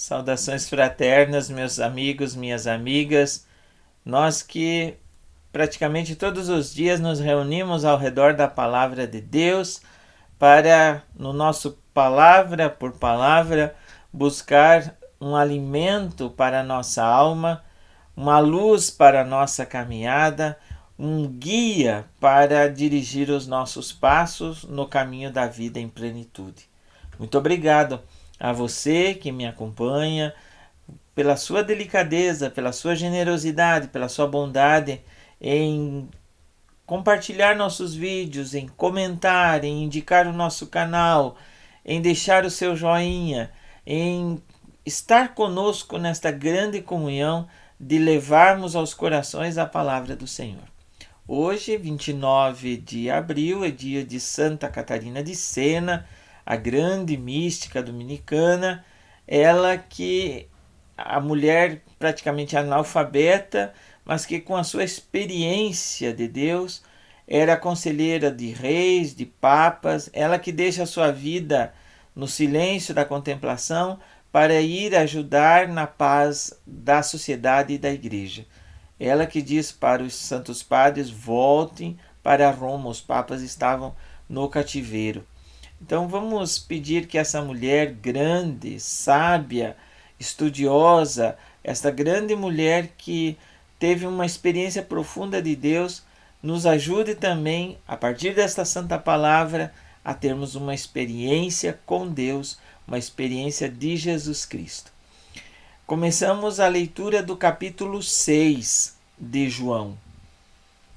Saudações fraternas, meus amigos, minhas amigas. Nós que praticamente todos os dias nos reunimos ao redor da palavra de Deus para, no nosso palavra por palavra, buscar um alimento para a nossa alma, uma luz para a nossa caminhada, um guia para dirigir os nossos passos no caminho da vida em plenitude. Muito obrigado a você que me acompanha, pela sua delicadeza, pela sua generosidade, pela sua bondade em compartilhar nossos vídeos, em comentar, em indicar o nosso canal, em deixar o seu joinha, em estar conosco nesta grande comunhão de levarmos aos corações a palavra do Senhor. Hoje, 29 de abril, é dia de Santa Catarina de Sena, a grande mística dominicana, ela que a mulher praticamente analfabeta, mas que com a sua experiência de Deus era conselheira de reis, de papas, ela que deixa a sua vida no silêncio da contemplação para ir ajudar na paz da sociedade e da igreja. Ela que diz para os santos padres: voltem para Roma, os papas estavam no cativeiro. Então vamos pedir que essa mulher grande, sábia, estudiosa, esta grande mulher que teve uma experiência profunda de Deus, nos ajude também, a partir desta santa palavra, a termos uma experiência com Deus, uma experiência de Jesus Cristo. Começamos a leitura do capítulo 6 de João.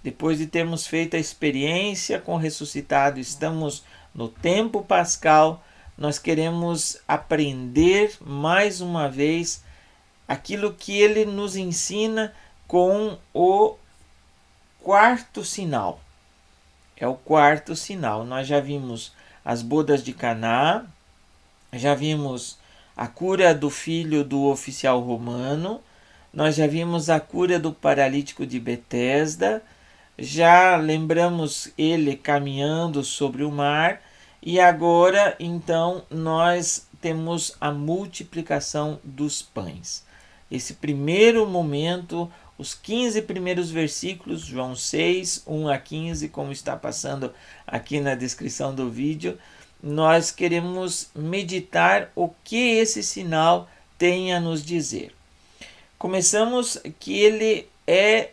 Depois de termos feito a experiência com o ressuscitado, estamos no tempo pascal, nós queremos aprender mais uma vez aquilo que ele nos ensina com o quarto sinal. É o quarto sinal. Nós já vimos as bodas de Caná, já vimos a cura do filho do oficial romano, nós já vimos a cura do paralítico de Betesda, já lembramos ele caminhando sobre o mar, e agora então nós temos a multiplicação dos pães. Esse primeiro momento, os 15 primeiros versículos, João 6, 1 a 15, como está passando aqui na descrição do vídeo, nós queremos meditar o que esse sinal tem a nos dizer. Começamos que ele é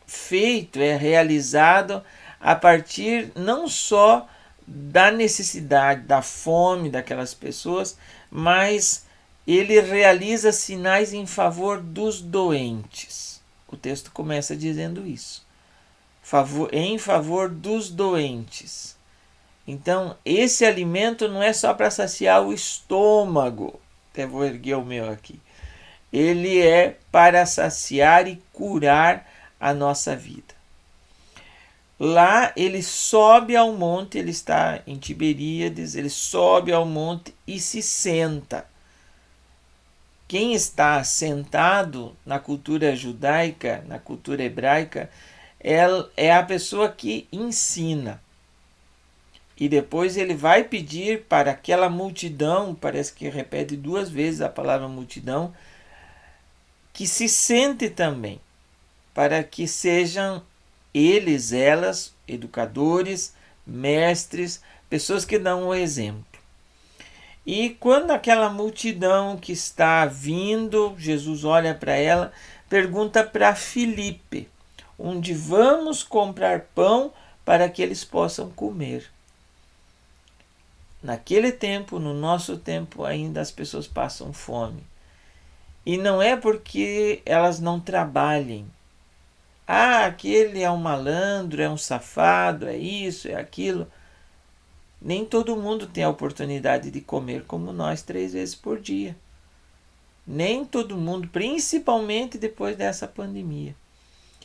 feito, é realizado a partir não só da necessidade, da fome daquelas pessoas, mas ele realiza sinais em favor dos doentes. O texto começa dizendo isso. Em favor dos doentes. Então, esse alimento não é só para saciar o estômago. Até vou erguer o meu aqui. Ele é para saciar e curar a nossa vida. Lá ele sobe ao monte, ele está em Tiberíades, ele sobe ao monte e se senta. Quem está sentado na cultura judaica, na cultura hebraica, é a pessoa que ensina. E depois ele vai pedir para aquela multidão, parece que repete 2 vezes a palavra multidão, que se sente também, para que sejam eles, elas, educadores, mestres, pessoas que dão o exemplo. E quando aquela multidão que está vindo, Jesus olha para ela, pergunta para Filipe, onde vamos comprar pão para que eles possam comer. Naquele tempo, no nosso tempo, ainda as pessoas passam fome. E não é porque elas não trabalhem. Ah, aquele é um malandro, é um safado, é isso, é aquilo. Nem todo mundo tem a oportunidade de comer como nós 3 vezes por dia. Nem todo mundo, principalmente depois dessa pandemia.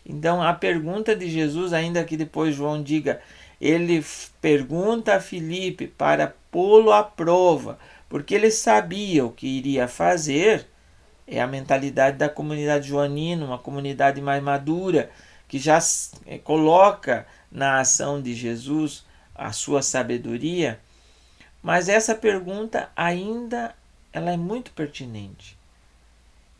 Então, a pergunta de Jesus, ainda que depois João diga, ele pergunta a Filipe para pô-lo à prova, porque ele sabia o que iria fazer. É a mentalidade da comunidade joanina, uma comunidade mais madura, que já coloca na ação de Jesus a sua sabedoria. Mas essa pergunta ainda ela é muito pertinente.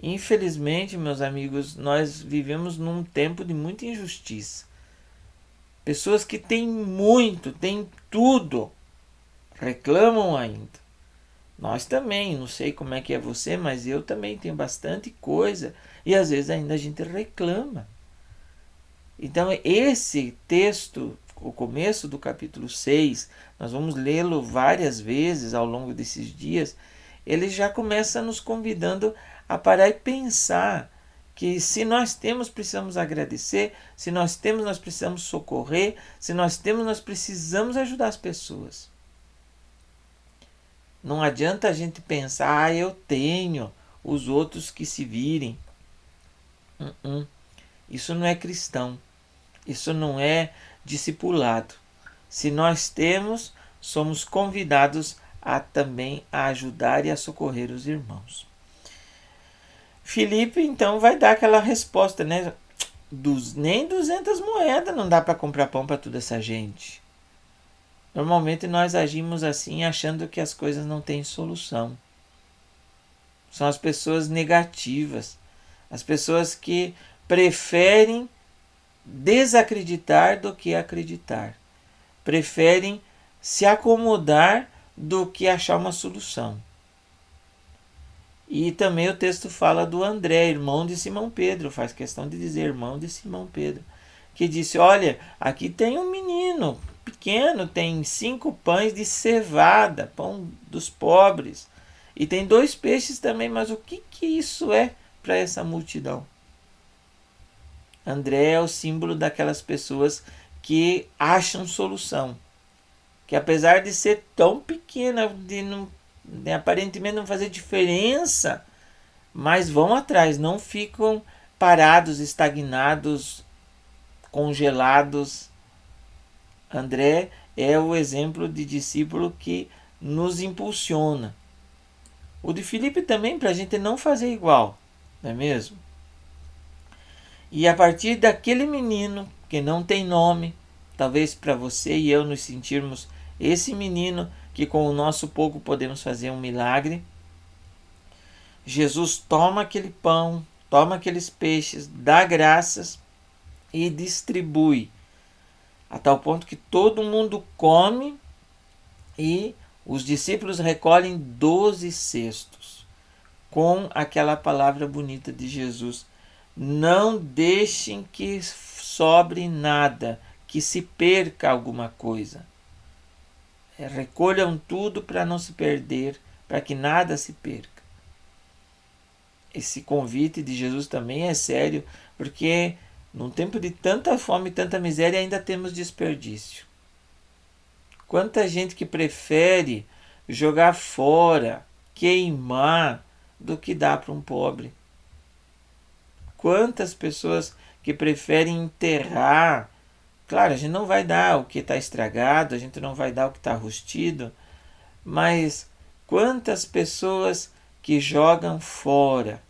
Infelizmente, meus amigos, nós vivemos num tempo de muita injustiça. Pessoas que têm muito, têm tudo, reclamam ainda. Nós também, não sei como é que é você, mas eu também tenho bastante coisa e às vezes ainda a gente reclama. Então esse texto, o começo do capítulo 6, nós vamos lê-lo várias vezes ao longo desses dias, ele já começa nos convidando a parar e pensar que se nós temos, precisamos agradecer, se nós temos, nós precisamos socorrer, se nós temos, nós precisamos ajudar as pessoas. Não adianta a gente pensar, eu tenho, os outros que se virem. Isso não é cristão. Isso não é discipulado. Se nós temos, somos convidados a também a ajudar e a socorrer os irmãos. Filipe então vai dar aquela resposta, né? Nem 200 moedas não dá para comprar pão para toda essa gente. Normalmente nós agimos assim achando que as coisas não têm solução. São as pessoas negativas, as pessoas que preferem desacreditar do que acreditar. Preferem se acomodar do que achar uma solução. E também o texto fala do André, irmão de Simão Pedro, faz questão de dizer irmão de Simão Pedro, que disse, olha, aqui tem um menino pequeno, tem 5 pães de cevada, pão dos pobres, e tem 2 peixes também, mas o que isso é para essa multidão? André é o símbolo daquelas pessoas que acham solução, que apesar de ser tão pequena, de aparentemente não fazer diferença, mas vão atrás, não ficam parados, estagnados, congelados. André é o exemplo de discípulo que nos impulsiona. O de Filipe também, para a gente não fazer igual, não é mesmo? E a partir daquele menino que não tem nome, talvez para você e eu nos sentirmos esse menino que com o nosso pouco podemos fazer um milagre, Jesus toma aquele pão, toma aqueles peixes, dá graças e distribui, a tal ponto que todo mundo come e os discípulos recolhem 12 cestos com aquela palavra bonita de Jesus. Não deixem que sobre nada, que se perca alguma coisa. Recolham tudo para não se perder, para que nada se perca. Esse convite de Jesus também é sério, porque num tempo de tanta fome e tanta miséria ainda temos desperdício. Quanta gente que prefere jogar fora, queimar, do que dar para um pobre. Quantas pessoas que preferem enterrar. Claro, a gente não vai dar o que está estragado, a gente não vai dar o que está rustido, mas quantas pessoas que jogam fora,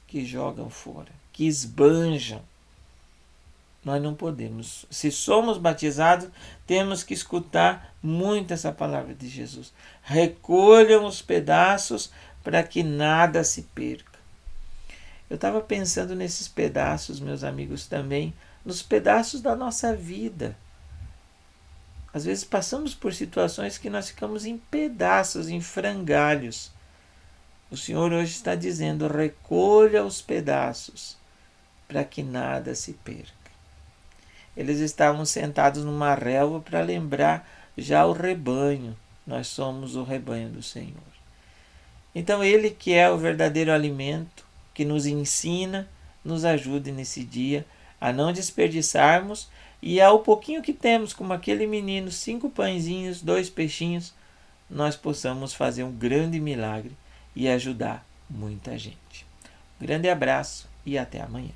que esbanjam. Nós não podemos. Se somos batizados, temos que escutar muito essa palavra de Jesus. Recolham os pedaços para que nada se perca. Eu estava pensando nesses pedaços, meus amigos, também, nos pedaços da nossa vida. Às vezes passamos por situações que nós ficamos em pedaços, em frangalhos. O Senhor hoje está dizendo, recolha os pedaços para que nada se perca. Eles estavam sentados numa relva para lembrar já o rebanho. Nós somos o rebanho do Senhor. Então Ele que é o verdadeiro alimento, que nos ensina, nos ajude nesse dia a não desperdiçarmos e ao pouquinho que temos, como aquele menino, 5 pãezinhos, 2 peixinhos, nós possamos fazer um grande milagre e ajudar muita gente. Um grande abraço e até amanhã.